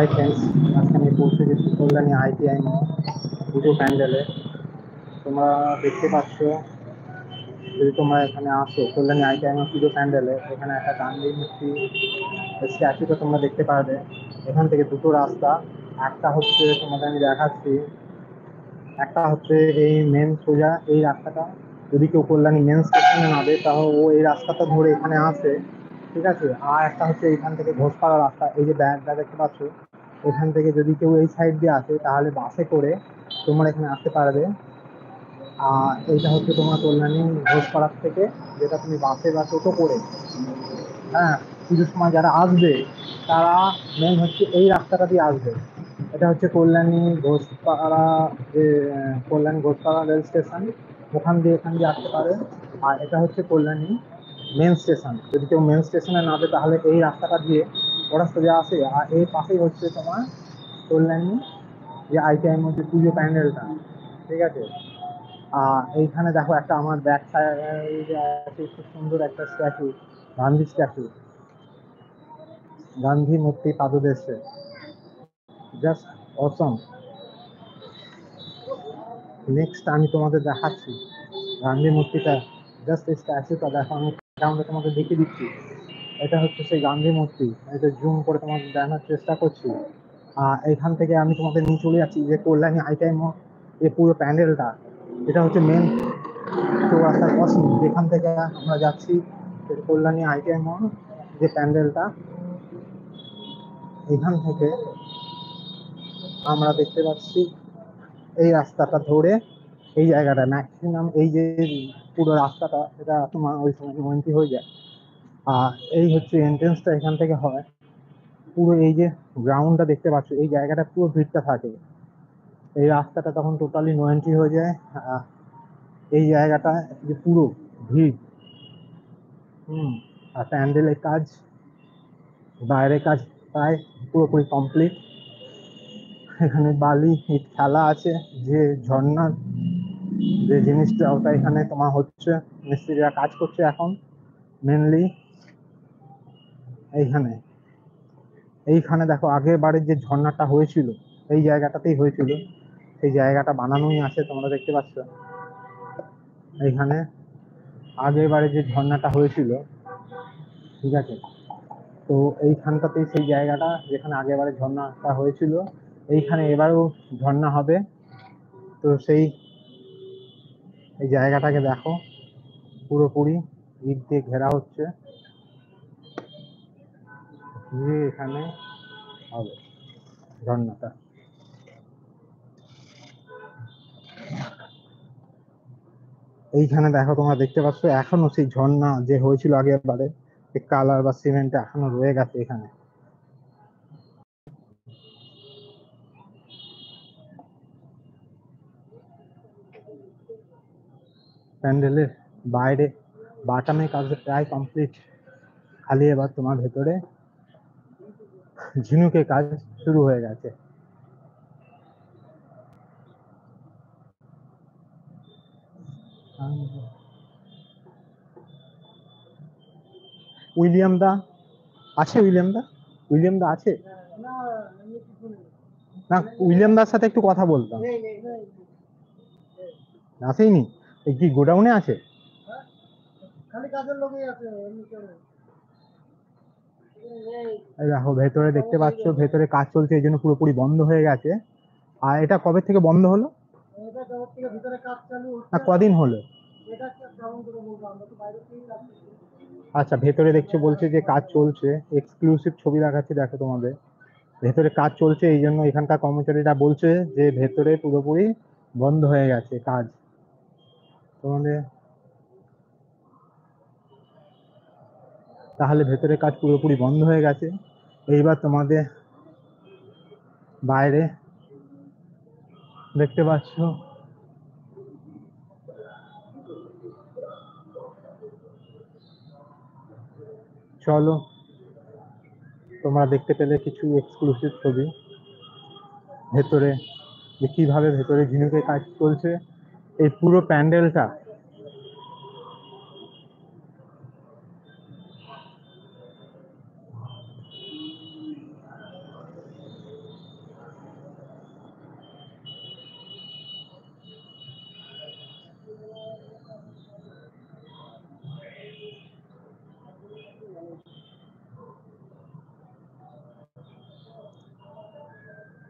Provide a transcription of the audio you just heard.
Hi friends, আজকে আমি পৌঁছে গেছি কল্যাণী আইটিআই পুজো প্যান্ডেলে। তোমরা দেখতে পাচ্ছ, যদি তোমরা এখানে আসো কল্যাণী আইটিআই পুজো প্যান্ডেলে, এখানে একটা গান্ধী মূর্তি স্ট্যাচুটা তোমরা দেখতে পারবে। এখান থেকে দুটো রাস্তা, একটা হচ্ছে তোমাদের আমি দেখাচ্ছি, একটা হচ্ছে এই মেন সোজা এই রাস্তাটা, যদি কেউ কল্যাণী মেন স্টেশনে নামে তাহলে ও এই রাস্তাটা ধরে এখানে আসে, ঠিক আছে। আর একটা হচ্ছে এইখান থেকে ঘোষপাড়া রাস্তা, এই যে ব্যাগটা দেখতে পাচ্ছ, এখান থেকে যদি কেউ এই সাইড দিয়ে আসে তাহলে বাসে করে তোমরা এখানে আসতে পারবে। আর এইটা হচ্ছে তোমার কল্যাণী ঘোষপাড়ার থেকে, যেটা তুমি বাসে বা টোটো করে, হ্যাঁ, পুজোর সময় যারা আসবে তারা মেন হচ্ছে এই রাস্তাটা দিয়ে আসবে। এটা হচ্ছে কল্যাণী ঘোষপাড়া, যে কল্যাণী ঘোষপাড়া রেল স্টেশন, ওখান দিয়ে এখান দিয়ে আসতে পারে। আর এটা হচ্ছে কল্যাণী মেন স্টেশন, যদি কেউ মেন স্টেশনে নামে তাহলে এই রাস্তাটা দিয়ে ওরা সোজা আসে। আর এই পাশেই হচ্ছে তোমার কল্যাণী যে আইটিআই মধ্যে পুজো প্যান্ডেলটা, ঠিক আছে। আর এইখানে দেখো একটা আমার ব্যাক সাইডে আছে খুব সুন্দর একটা স্ট্যাচু, গান্ধী স্ট্যাচু, গান্ধী মূর্তি পাদদেশে, জাস্ট অসম। নেক্সট আমি তোমাদের দেখাচ্ছি গান্ধী মূর্তিটা, জাস্ট এই স্ট্যাচুটা দেখো, আমি ব্যাকগ্রাউন্ডে তোমাদের দেখিয়ে দিচ্ছি। এটা হচ্ছে সেই গান্ধী মূর্তি, এটা জুম করে তোমাদের দেখানোর চেষ্টা করছি। আর এখান থেকে আমি তোমাদের নিয়ে চলে যাচ্ছি যে কল্যাণী আইটিআই এই পুরো প্যান্ডেলটা, এটা হচ্ছে মেন চৌরাস্তার ক্রসিং, যেখান থেকে আমরা যাচ্ছি কল্যাণী আইটিআই যে প্যান্ডেলটা, এখান থেকে আমরা দেখতে পাচ্ছি এই রাস্তাটা ধরে এই জায়গাটা ম্যাক্সিমাম, এই যে পুরো রাস্তাটা এটা তোমার ওই সময় 90 হয়ে যায়। আর এই হচ্ছে এন্ট্রেন্সটা, এখান থেকে হয় পুরো এই যে গ্রাউন্ডটা দেখতে পাচ্ছ, এই জায়গাটা পুরো ভিড়টা থাকে, এই রাস্তাটা তখন টোটালি 90 হয়ে যায়। এই জায়গাটা যে পুরো ভিড়, আর প্যান্ডেলের কাজ, বাইরের কাজ প্রায় পুরোপুরি কমপ্লিট। এখানে বালি ইট খেলা আছে, যে ঝর্ণার যে জিনিসটা ওটা এখানে তোমার হচ্ছে, মিস্ত্রিরা কাজ করছে এখন মেনলি এইখানে দেখো আগের বারের যে ঝর্ণাটা হয়েছিল এই জায়গাটাতেই হয়েছিল, সেই জায়গাটা বানানোই আছে, তোমরা দেখতে পাচ্ছ এইখানে আগের বারে যে ঝর্ণাটা হয়েছিল, ঠিক আছে। তো এইখানটাতেই সেই জায়গাটা যেখানে আগেরবারে ঝর্ণাটা হয়েছিল, এইখানে এবারেও ঝর্ণা হবে। তো সেই এই জায়গাটাকে দেখো পুরোপুরি ইট দিয়ে ঘেরা হচ্ছে, এখানে হবে ঝর্ণাটা। এইখানে দেখো তোমরা দেখতে পাচ্ছ এখনো সেই ঝর্ণা যে হয়েছিল আগের বারে, কালার বা সিমেন্ট এখনো রয়ে গেছে এখানে। প্যান্ডেলের বাইরে বাটামের কাজ প্রায় কমপ্লিট, খালি এবার তোমার ভেতরে ঝিনুকের কাজ শুরু হয়ে গেছে। উইলিয়াম দা আছে? উইলিয়াম দা আছে না? উইলিয়াম দার সাথে একটু কথা বলতাম। আসেইনি? এই কি গোডাউনে আছে? এই দেখো ভেতরে দেখতে পাচ্ছ, ভেতরে কাজ চলছে, এই জন্য পুরোপুরি বন্ধ হয়ে গেছে। আর এটা কবে থেকে বন্ধ হলো? না, কদিন হলো? আচ্ছা, ভেতরে দেখছো বলছে যে কাজ চলছে, এক্সক্লুসিভ ছবি দেখাচ্ছি দেখো তোমাদের, ভেতরে কাজ চলছে, এই জন্য এখানকার কর্মচারীরা বলছে যে ভেতরে পুরোপুরি বন্ধ হয়ে গেছে কাজ তোমাদের। তাহলে ভেতরে কাজ পুরোপুরি বন্ধ হয়ে গেছে, এইবার তোমাদের বাইরে দেখতে পাচ্ছ চলো তোমরা দেখতে পেলে কিছু এক্সক্লুসিভ ছবি ভেতরে, যে কিভাবে ভেতরে ঝিনুকের কাজ চলছে। এই পুরো প্যান্ডেলটা